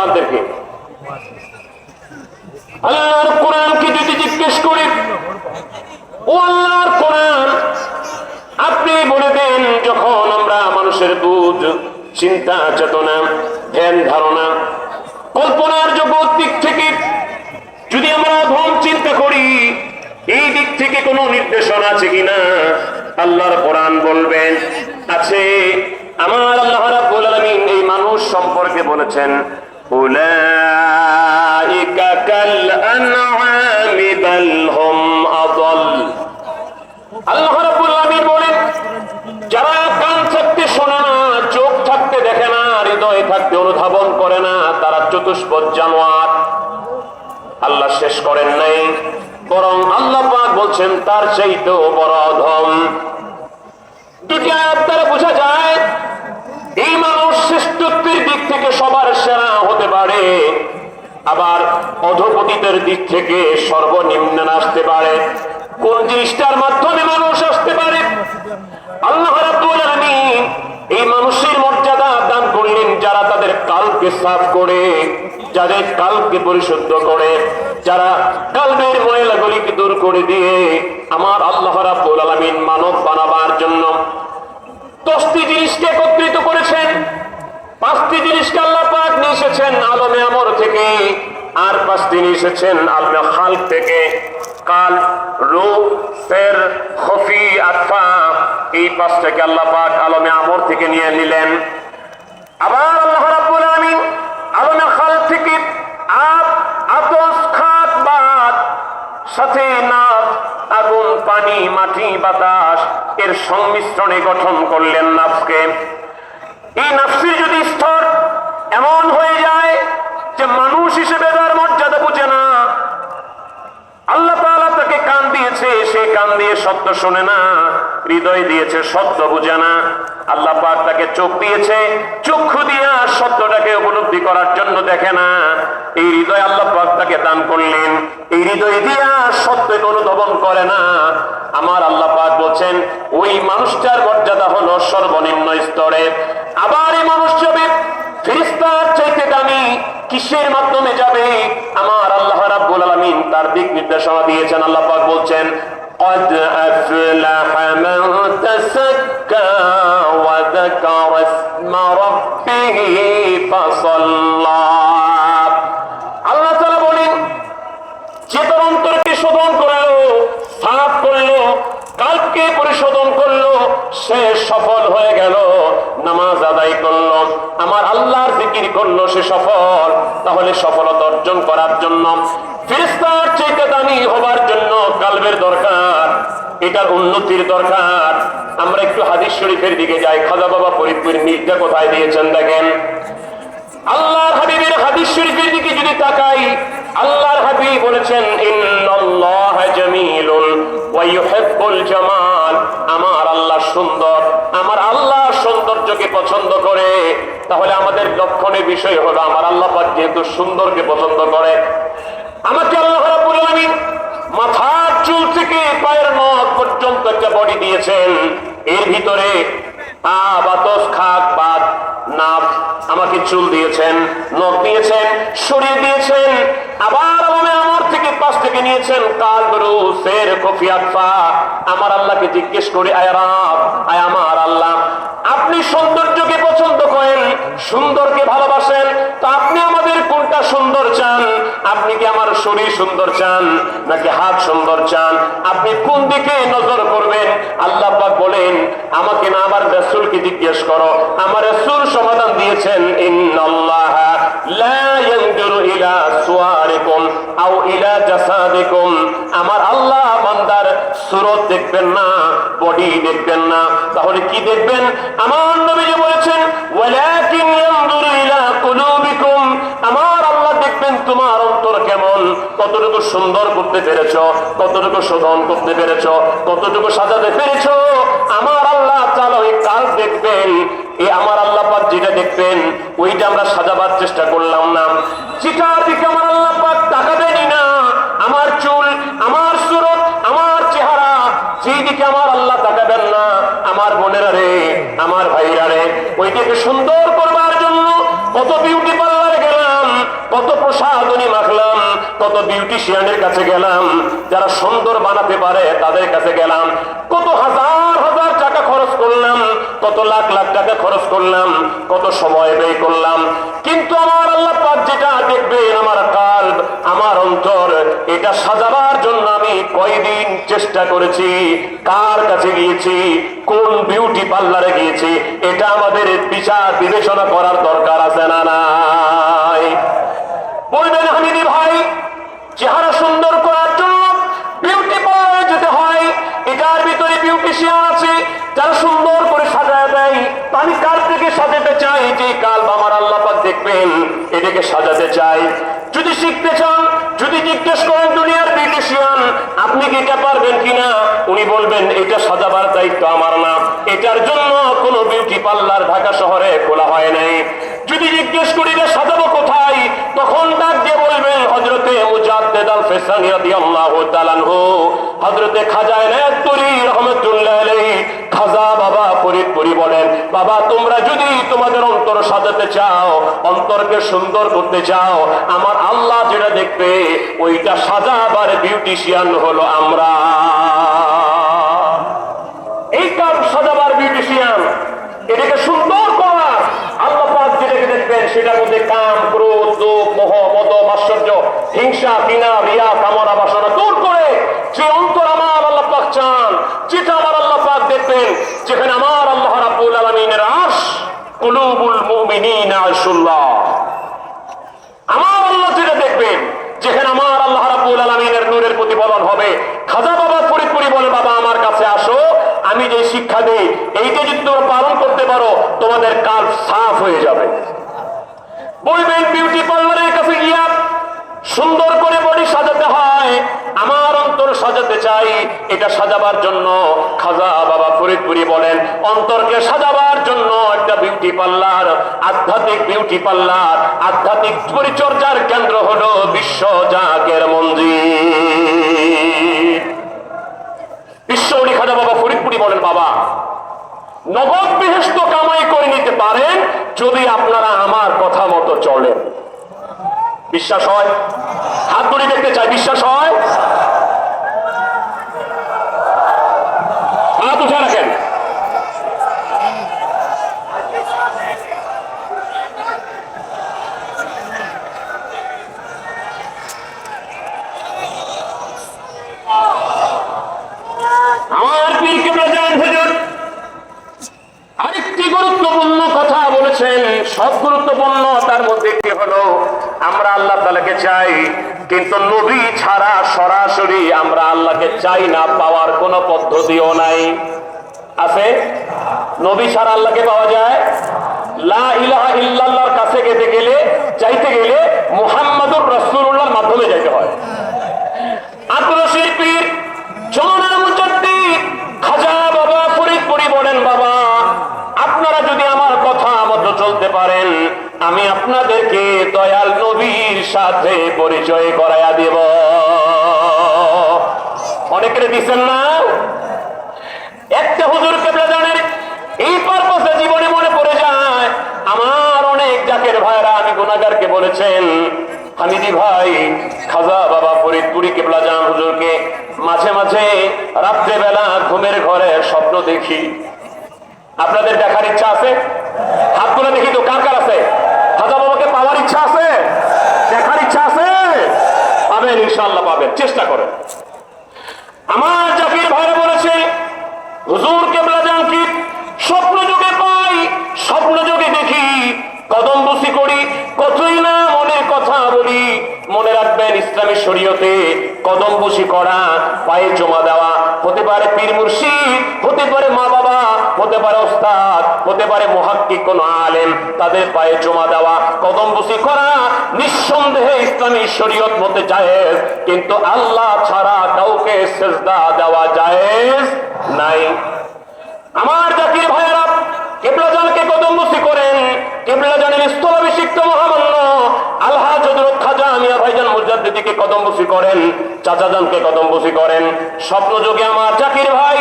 সন্তানদেরকে। আল্লাহর কোরআনকে যদি জিজ্ঞেস করি, ও আল্লাহর কোরআন আপনি বলে দেন, যখন আমরা মানুষের বুঝ, চিন্তা, চেতনা, ধ্যান, ধারণা, কল্পনার জগৎ দিক থেকে যদি আমরা ধন চিন্তা করি, এই দিক থেকে কোনো নির্দেশনা আছে কিনা? আল্লাহর কোরআন বলবেন আছে। আমার আল্লাহ রাব্বুল আলামিন এই মানুষ সম্পর্কে বলেছেন, উলাইকা কাল আনআমি বাল হুম আদাল। আল্লাহ রাব্বুল আলামিন বলেন, যারা কান থাকতে শোনে না, চোখ থাকতে দেখে না, হৃদয় থাকতে অনুধাবন করে না, তারা চতুষ্পদ জানোয়ার। আল্লাহ শেষ করেন নাই, বরং আল্লাহ পাক বলছেন তার চাইতেও বড় অধম। দুটি আয়াত দ্বারা বোঝা যায় এই মানুষ শ্রেষ্ঠত্বের দিক থেকে সবার সেরা হতে পারে, আবার অধপতিতের দিক থেকে সর্বনিম্ন আসতে পারে। কোন জিনিসটার মাধ্যমে মানুষ আসতে পারে? আল্লাহ রাব্বুল আলামিন এই মানুষের মর্যাদা দান করলেন যারা তাদের কালকে সাফ করে, যাদের কালকে পরিশুদ্ধ করে, যারা কালবের ময়লাগুলিকে দূর করে দিয়ে আমার আল্লাহ রাব্বুল আলামিন মানব বানাবার জন্য 10টি জিনিসকে একত্রিত করেছেন। 5টি জিনিসকে আল্লাহ পাক নিয়ে এসেছেন আলমে আমর থেকে, আর 5টি নিয়ে এসেছেন আলমে খালক থেকে। কাল, রূহ, সের, খফি, আতফা, এই 5টাকে আল্লাহ পাক আলমে আমর থেকে নিয়ে নিলেন। আবার আল্লাহ রাব্বুল আলামিন আলমে খালক থেকে আব, আতস, খাত, বাত, সাথে নাফ, আগুন, পানি, মাটি, বাতাস, এর সংমিশ্রণে গঠন করলেন নাফকে। এই নাফসের যদি স্তর এমন হয়ে যায় যে মানুষ হিসেবে তার মর্যাদা বুঝে না, আল্লাহ তাআলা তাকে কান দিয়েছে, সে কান দিয়ে শব্দ শোনে না, হৃদয় দিয়েছে শব্দ বুঝে না। আল্লাহ পাক তাকে চোখ দিয়েছে, চক্ষু দিয়া শব্দটাকে উপলব্ধি করার জন্য দেখে না। এই হৃদয় আল্লাহ পাক তাকে দান করলেন, এই হৃদয় দিয়া শব্দকে অনুধাবন করে না। আমার আল্লাহ পাক বলছেন ওই মানুষটার মর্যাদা হলো সর্বনিম্ন স্তরে। আবার এই মানুষ যাবে ফেরেশতার চাইতে দামি, কিসের মাধ্যমে যাবে? আমার আল্লাহ রাব্বুল আলামিন তার দিক নির্দেশনা দিয়েছেন। আল্লাহ পাক বলছেন, قد أفلح من تزكى وذكر اسم ربه فصلى। আল্লাহ তাআলা বলেন, যে তার অন্তরকে শোধন করলো, সাফ করলো, কালকে পরিশোধন করলো, সে সফল হয়ে গেল। নামাজ আদায় করলো, আমার আল্লাহর জিকির করলো, সে সফল। তাহলে সফলতা অর্জন করার জন্য, ফেরেশতার চাইতে দামি হবার জন্য কালবের দরকার, এটার উন্নতির দরকার। আমরা একটু হাদিস শরীফের দিকে যাই। খাজা বাবা ফরিদপুর মির্জা কোথায় দিয়েছেন দেখেন। আল্লাহর হাবিবের হাদিস শরীফের দিকে যদি তাকাই, আল্লাহর হাবিব বলেছেন, ইন্নাল্লাহা জামিলুন ওয়া ইউহিব্বুল জামাল। আমার আল্লাহ সুন্দর, আমার আল্লাহ সৌন্দর্যকে পছন্দ করে। তাহলে আমাদের লক্ষণের বিষয় হলো আমার আল্লাহ পাক যেহেতু সুন্দরকে পছন্দ করে, আমাকে আল্লাহ রাব্বুল আলামিন মাথার চুল থেকে পায়ের নখ পর্যন্ত একটা বডি দিয়েছেন। এর ভিতরে বাতস, খাক, বাত, নাফ, আমাকে চুল দিয়েছেন, নখ দিয়েছেন, শরীর দিয়েছেন। আবার আমার থেকে 5 থেকে নিয়েছেন কাল, রূহ, সের, খফি, আতফা। আমার আল্লাহকে জিজ্ঞেস করে, আয় রাব, আয় আমার আল্লাহ, আপনি সৌন্দর্যকে পছন্দ করেন, সুন্দরকে ভালোবাসেন, তো আপনি আমাদের কোনটা সুন্দর চান? আপনি কি আমার শরীর সুন্দর চান নাকি হাত সুন্দর চান? আপনি কোন দিকে নজর করবেন? আল্লাহ পাক বলেন, আমাকে না আমার রাসূলকে জিজ্ঞেস করো। আমার রাসূল সমাধান দিয়েছেন, ইন্নাল্লাহা লা ইয়ানজুরু ইলা সুওয়ারিকুম আও ইলা জাসাদিকুম। আমার আল্লাহ বান্দার সুরত দেখবেন না, বডি দেখবেন না, তাহলে কি দেখবেন? আমার নবী বলেছেন, ওয়ালাকিন ইয়ানজুরু ইলা কুলুবিকুম। আমার আল্লাহ দেখবেন তোমার অন্তর কেমন, কতটুকু সুন্দর করতে পেরেছো, কতটুকু শোধন করতে পেরেছো, কতটুকু সাজাতে পেরেছো। আমার আল্লাহ তাআলা ওই কাজ দেখবেন। এই আমার আল্লাহ পাক যেটা দেখবেন ওইটা আমরা সাজাবার চেষ্টা করলাম না। যেটার দিকে আমার আল্লাহ পাক তাকাবেনই না, আমার চুল, আমার সুরত, আমার চেহারা, যেই দিকে আমার আল্লাহ তাকাবেন না, আমার বোনেরা রে, আমার ভাইরা রে, ওইটাকে সুন্দর করবার জন্য কত বিউটি পার্লারে গেলাম, কত প্রসাধনী মাখলাম, কত বিউটিশিয়ানের কাছে গেলাম, যারা সুন্দর বানাতে পারে তাদের কাছে গেলাম, কত হাজার হাজার টাকা খরচ করলাম, কত লাখ লাখ টাকা খরচ করলাম, কত সময় ব্যয় করলাম, কিন্তু আমার আল্লাহ পাক যেটা দেখবেন আমার কাল্ব, আমার অন্তর, এটা সাজাবার জন্য আমি কয়দিন চেষ্টা করেছি, কার কাছে গিয়েছি, কোন বিউটি পার্লারে গিয়েছি, এটা আমাদের বিচার বিবেচনা করার দরকার আছে না নাই? বলবেন হামিদি ভাই, চেহারা সুন্দর করার জন্য বিউটি পার্লারে যেতে হয়, এটার ভিতরে বিউটিশিয়ান আছে যারা সুন্দর করে সাজায় দেয়। আমি কার থেকে সাজাতে চাই, যে কাল্ব আমার আল্লাহ পাক দেখবেন এটাকে সাজাতে চাই। যদি শিখতে চান, যদি জিজ্ঞেস করেন দুনিয়ার বিউটিশিয়ান আপনি কি এটা পারবেন কিনা, উনি বলবেন এটা সাজাবার দায়িত্ব আমার না, এটার জন্য কোনো বিউটি পার্লার ঢাকা শহরে খোলা হয় নাই। যদি জিজ্ঞেস করি যে সাজাবো কোথায়, তখন ডাক দিয়ে বলবেন হযরতে মুজাদ্দিদ আল ফিসানি রাদিয়াল্লাহু তাআলা আনহু, হযরতে খাজা ইনায়েতুল্লাহ রাহমাতুল্লাহ আলাইহি, খাজা বাবা ফরিদপুরি বলেন, বাবা তোমরা যদি তোমাদের অন্তর সাজাতে চাও, অন্তরকে সুন্দর করতে চাও, আমার আল্লাহ যেটা দেখবে ওইটা সাজাবার বিউটিশিয়ান হলো আমরা। এই কাজ সাজাবার বিউটিশিয়ান, এটাকে সুন্দর করার আল্লাহ পাক যেটাকে দেখবেন সেটার মধ্যে কাম, ক্রোধ, লোভ, মোহ, মদ, মাৎসর্য, হিংসা, ঘৃণা, রিয়া, কামনা, বাসনা দূর করে যে অন্তর আমার আল্লাহ পাক চান, যেটা আমার আল্লাহ পাক দেখবেন, যেখানে আমার আল্লাহ রাব্বুল আলামিনের আরশ, কুলুবুল মুমিনিনা আরশুল্লাহ, আমার আল্লাহ যেটা দেখবেন, যেখানে আমার আল্লাহ রাব্বুল আলামিনের নূরের প্রতিফলন হবে। খাজা বাবা ফরিদপুরি বলে, বাবা আমার কাছে আসো, আমি যে শিক্ষা দেই এইটা যদি তোমরা পালন করতে পারো তোমাদের কাল সাফ হয়ে যাবে। বলবেন বিউটি পার্লারের কাছে গিয়া সুন্দর করে বডি সাজাতে হয়, আমার অন্তর সাজাতে চাই, এটা সাজাবার জন্য খাজা বাবা ফরিদপুরি বলেন অন্তরকে সাজাবার জন্য একটা বিউটি পার্লার, আধ্যাত্মিক বিউটি পার্লার, আধ্যাত্মিক পরিচর্যার কেন্দ্র হলো বিশ্ব জাকের মঞ্জিল। বিশ্বনী খাজা বাবা ফরিদপুরি বলেন, বাবা নগদ বেহেশত কামাই করে নিতে পারেন যদি আপনারা আমার কথা মতো চলেন। বিশ্বাস হয়? হাত ধরে দেখতে চাই, বিশ্বাস হয়? হাত উঠে রাখেন। আমার পীর কেবলা জান হুজুর আরেকটি গুরুত্বপূর্ণ কথা বলেছেন, সব গুরুত্বপূর্ণ, তার মধ্যে কি হলো আমরা আল্লাহ তাআলাকে চাই, কিন্তু নবী ছাড়া সরাসরি আমরা আল্লাহকে চাই না, পাওয়ার কোনো পদ্ধতিও নাই। আছে? নবী ছাড়া আল্লাহকে পাওয়া যায়? লা ইলাহা ইল্লাল্লাহর কাছে যেতে গেলে, চাইতে গেলে মুহাম্মাদুর রাসূলুল্লাহর মাধ্যমে যেতে হয়। আত্মরশির পীর জমানার মুজাদ্দিদ খাজা বাবা ফরিদপুরি বলেন, বাবা আপনারা যদি আমার কথা মতো চলতে পারেন আমি আপনাদেরকে দয়াল নবীর সাথে পরিচয় করাইয়া দেব। অনেকের দিচ্ছেন না? একটা হুজুর কেবলা জানেন এই পারপাসে জীবনে মনে পড়ে যায়, আমার অনেক জাকের ভাইরা আমি গুনাহগারকে বলেছেন, হামিদি ভাই খাজা বাবা ফরিদপুরি কেবলা জান হুজুরকে মাঝে মাঝে রাত্রে বেলা ঘুমের ঘরে স্বপ্ন দেখি। আপনাদের দেখার ইচ্ছা আছে? হাত তুলে দেখি তো কার কার আছে। খাজা বাবাকে পাওয়ার ইচ্ছা আছে? দেখার ইচ্ছা আছে? পাবেন, ইনশাআল্লাহ পাবেন, চেষ্টা করেন। আমার জাকির ভাইরা বলেছে হুজুর কেবলা জান কি স্বপ্ন যোগে পাই, স্বপ্ন যোগে দেখি, কদম বসি করি, কতই না মনের কথা বলি। মনে রাখবেন ইসলামী শরীয়তে কদম বসি করা, পায়ে জমা দেওয়া, হতে পারে পীর মুর্শিদ, হতে পারে মা বাবা, হতে পারে ওস্তাদ, হতে পারে মুহাক্কিক কোন আলেম, তাদের পায়ে জমা দেওয়া, কদম বসি করা নিঃসন্দেহে ইসলামী শরীয়ত মতে জায়েজ, কিন্তু আল্লাহ ছাড়া কাউকে সিজদা দেওয়া জায়েজ নাই। আমার জাকির ভাইয়েরা কেবলা জানকে কদম বসি করেন, কেবলা জানের স্থলাভিষিক্ত মহামান্য আলহাজ হযরত খাজা মিয়া ভাইজান মুজাদ্দিদ নবীজিকে কদমবুসি করেন, চাচাজানকে কদমবুসি করেন। স্বপ্নযোগে আমার জাকির ভাই,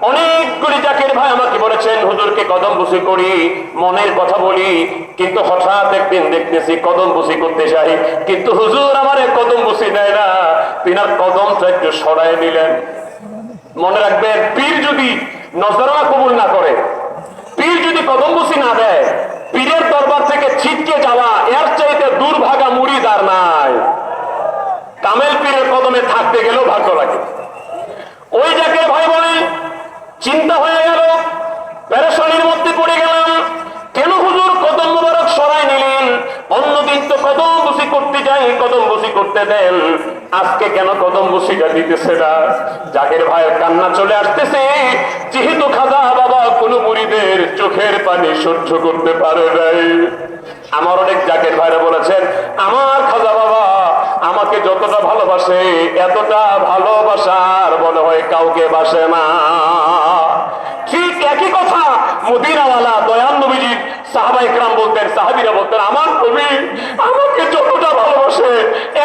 অনেকগুলি জাকির ভাই আমাকে বলেছেন হুজুরকে কদমবুসি করি, মনের কথা বলি, কিন্তু হঠাৎ একদিন দেখতেছি কদমবুসি করতে চাই, কিন্তু হুজুর আমারে কদমবুসি দেয় না, তিনার কদমটা একটু সরায় দিলেন। মনে রাখবেন, পীর যদি নজরানা কবুল না করে, পীর যদি কদমবুসি না দেয়, পীরের দরবার থেকে ছিটকে যাওয়া এর চাইতে দুর্ভাগা মুরিদ আর নাই। কামেল পীরের কদমে থাকতে গেলেও ভাগ্য লাগে। ওই জাকির ভাই বলেন, চিন্তা হয়ে গেল, পেরেশানির মধ্যে পড়ে গেলাম, কেন হুজুর কদম মোবারক সরাই নিলেন? অন্যদিন তো কদমবুসি করতে যাই, কদমবুসি করতে দেন, আজকে কেন কদমবুসিটা দিতেছে না? জাকির ভাইয়ের কান্না চলে আসতেছে, যেহেতু খাজা বাবা কোন মুরিদের চোখের পানি সহ্য করতে পারে নাই। আমার অনেক জাকির ভাইরা বলেছেন, আমার খাজা বাবা আমাকে যতটা ভালোবাসে, এতটা ভালোবাসার মনে হয় কাউকে বাসে না। ঠিক একই কথা মদিনাওয়ালা দয়াল নবীজির সাহাবায়ে কেরাম বলতেন, সাহাবীরা বলতেন, আমার নবী আমাকে যতটা ভালোবাসে,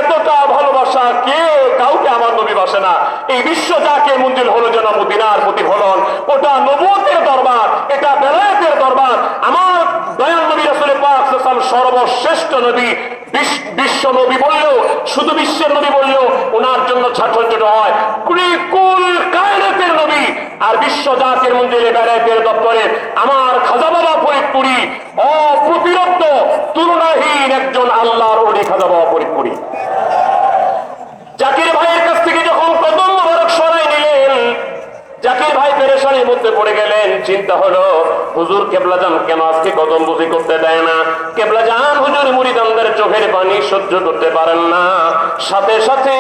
এতটা ভালোবাসা কে কাউকে আমার নবী বাসে না। এই বিশ্ব যাকে মঞ্জিল হলো যেন মদিনার প্রতিফলন, ওটা নবুয়তের দরবার, এটা বেলায়েতের দরবার। আমার দয়াল নবী রাসূল পাক সাল্লাল্লাহু আলাইহি ওয়াসাল্লাম সর্বশ্রেষ্ঠ নবী। বিশ্ব নবী বললেও, শুধু বিশ্বের নবী বললেও ওনার জন্য ছাত্র হয়, কুল কায়নাতের নবী। আর বিশ্ব জাতির মঞ্জিলে বেলায়েতের দপ্তরে আমার খাজা বাবা ফরিদপুরি, অপ্রতিরোধ্য তুলনাহীন একজন আল্লাহর ওলি খাজা বাবা ফরিদপুরি। জাকির ভাইয়ের কাছ থেকে যখন কদম মোবারক সরাই নিলেন, জাকির ভাই পেরেশানির মধ্যে পড়ে গেলেন। চিন্তা হলো, হুজুর কেবলাজান কেন আজকে কদমবুসি করতে দেয় না? কেবলাজান হুজুর মুরিদানদের চোখের পানি সহ্য করতে পারেন না। সাথে সাথে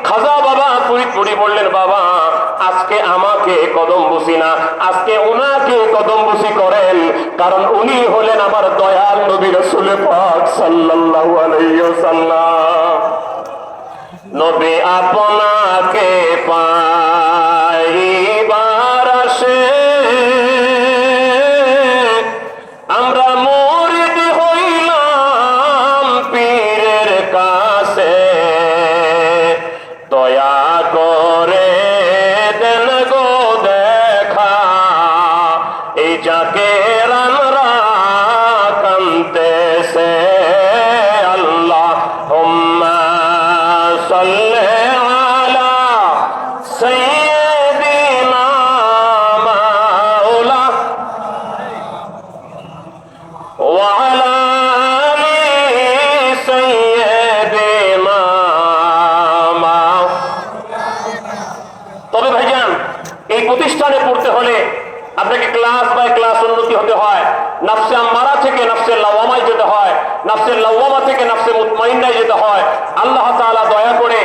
খাজা বাবা ফরিদপুরি বললেন, বাবা আজকে আমাকে কদমবুসি না, আজকে ওনাকে কদমবুসি করেন, কারণ উনি হলেন আমার দয়াল নবী রাসূল পাক সাল্লাল্লাহু আলাইহি ওয়াসাল্লাম। নবী আপনাকে পাইবার আসে, আমরা মুরিদ হইলাম পীরের কাছে, দয়া করে দেন গো দেখা, এই যাকে রানরা কান্তেছে। আল্লাহ সাল্লি আলা সাইয়্যিদিনা মাওলা ওয়া আলা আলি সাইয়্যিদিনা মাওলা। তবে ভাইজান, এই প্রতিষ্ঠানে পড়তে হলে আপনাকে ক্লাস বাই ক্লাস উন্নতি হতে হয়। নাফসে আম্মারা থেকে নাফসে লাওয়ামায় যেতে হয়, নাফসে লাওয়ামা থেকে নাফসে মুতমাইন্নায় যেতে হয়। আল্লাহ তাআলা দয়া করে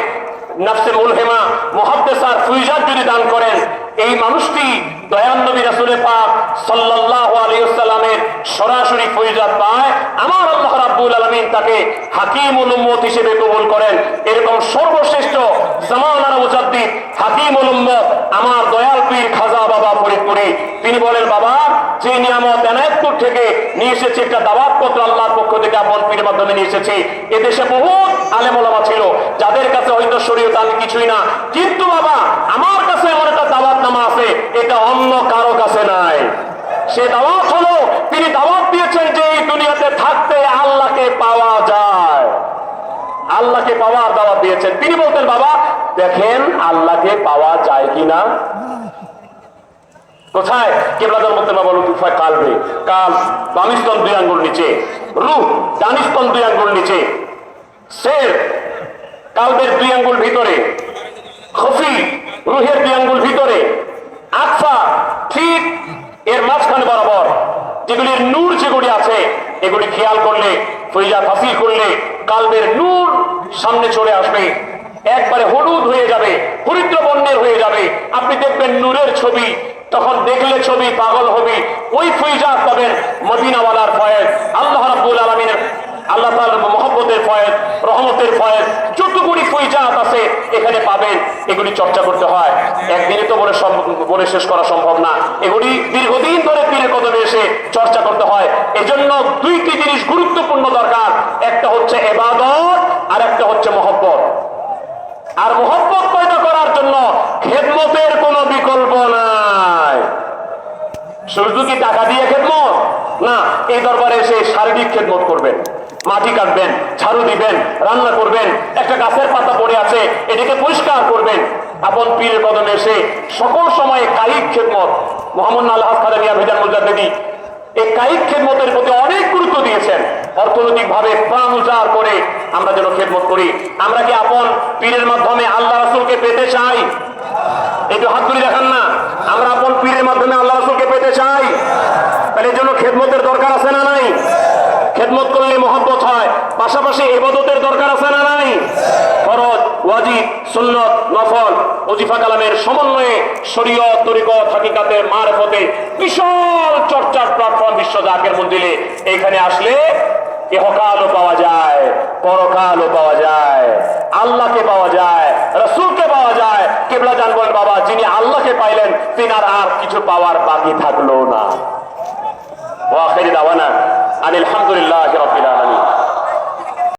নাফসে মুলহিমা মুহাদ্দিসার ফুইজাত যদি দান করেন, এই মানুষটি দয়াল নবী রাসূল পাক সাল্লাল্লাহু আলাইহি ওয়াসাল্লামের সরাসরি ফুইজাত পায়। আমার আল্লাহ রাব্বুল আলামিন তাকে হাকিমুল উম্মত হিসেবে কবুল করেন। এরকম সর্বশ্রেষ্ঠ জামানার মুজাদ্দিদ হাকিমুল উম্মত আমার দয়াল পীর খাজা বাবা ফরিদপুরি। তিনি বলেন, বাবা যে নিয়ামত এনায়েতপুর থেকে নিয়ে এসেছি, একটা দাওয়াত পত্র আল্লাহর পক্ষ থেকে আপন পীরের মাধ্যমে নিয়ে এসেছি। এদেশে বহুত আলেম ওলামা ছিল যাদের কাছে হয়তো শরীয়ত আমি কিছুই না, কিন্তু বাবা আমার কাছে এমন একটা দাওয়াতনামা আছে, এটা অন্য কারো কাছে নাই। সে দাওয়াত হলো, তিনি দাওয়াত দিয়েছেন যে এই দুনিয়াতে থাকতে আল্লাহকে পাওয়া যায়, আল্লাহকে পাওয়ার দাওয়াত দিয়েছেন। তিনি বলতেন, বাবা দেখেন আল্লাহকে পাওয়া যায় কিনা। কোথায়? কেবলাদার মধ্যে বাবা লুতুফায় কালবে, কাল বামিস্তন 2 আঙ্গুল নিচে, রূহ ডানিস্তন 2 আঙ্গুল নিচে, শের কালবের 2 আঙ্গুল ভিতরে, খফি রুহের 2 আঙ্গুল ভিতরে, আকফা ঠিক এর মাঝখানে বরাবর যেগুলির নূর যেগুলি আছে, এগুলি খেয়াল করলে, ফয়জাত হাসিল করলে কালবের নূর সামনে চলে আসবে, একবারে হলুদ হয়ে যাবে, হরিদ্র বর্ণের হয়ে যাবে। আপনি দেখবেন নূরের ছবি, তখন দেখলে ছবি পাগল হবি। ওই ফয়জাত পাবেন মদিনাওয়ালার ফয়েজ, আল্লাহ রাব্বুল আলামিনের, আল্লাহ তাআলার মহব্বতের ফয়েজ, রহমতের ফয়েজ, যতগুলি ফয়জাত আছে এখানে পাবেন। এগুলি চর্চা করতে হয়, একদিনে তো বলে শেষ করা সম্ভব না। এগুলি দীর্ঘদিন ধরে পীরের কদমে এসে চর্চা করতে হয়। এজন্য 2টি জিনিস গুরুত্বপূর্ণ দরকার, একটা হচ্ছে ইবাদত আর একটা হচ্ছে মহব্বত। আর মোহব্বত পয়দা করার জন্য খেদমতের কোনো বিকল্প নাই। শুধু কি টাকা দিয়ে খেদমত না, এই দরবারে এসে শারীরিক খেদমত করবেন, মাটি কাটবেন, ঝাড়ু দিবেন, রান্না করবেন, একটা গাছের পাতা পড়ে আছে এটাকে পরিষ্কার করবেন। আপন পীরের কদমে এসে সকল সময়ে কায়িক খেদমত। মোহাম্মদ আল্লাহ খাদানিয়া ভেজান মুজাদ্দিদি এই কায়িক খেদমতের প্রতি অনেক গুরুত্ব দিয়েছেন। অর্থনৈতিক ভাবে প্রাণ উজাড় করে আমরা যেন খেদমত করি। আমরা কি আপন পীরের মাধ্যমে আল্লাহ রাসূলকে পেতে চাই? একটু হাত তুলে দেখান না। আমরা আপন পীরের মাধ্যমে আল্লাহ রাসূলকে পেতে চাই, তাহলে এর জন্য খেদমতের দরকার আছে না নাই? খেদমত করলে মহব্বত হয়, পাশাপাশি ইবাদতের দরকার আছে না নাই? ফরজ, ওয়াজিব, সুন্নত, নফল, ওজিফা কালামের সমন্বয়ে শরীয়ত, তরিকত, হাকিকাতের মারফতে বিশাল চর্চার প্ল্যাটফর্ম বিশ্ব জাকের মঞ্জিলে। এইখানে আসলে ইহকালও পাওয়া যায়, পরকালও পাওয়া যায়, আল্লাহকে পাওয়া যায়, রাসূলকে পাওয়া যায়। কিবলা জান বলেন, বাবা যিনি আল্লাহকে পাইলেন তিনার আর কিছু পাওয়ার বাকি থাকলো না। ওয়া আখির দাওয়ানা আলহামদুলিল্লাহি রাব্বিল আলামিন।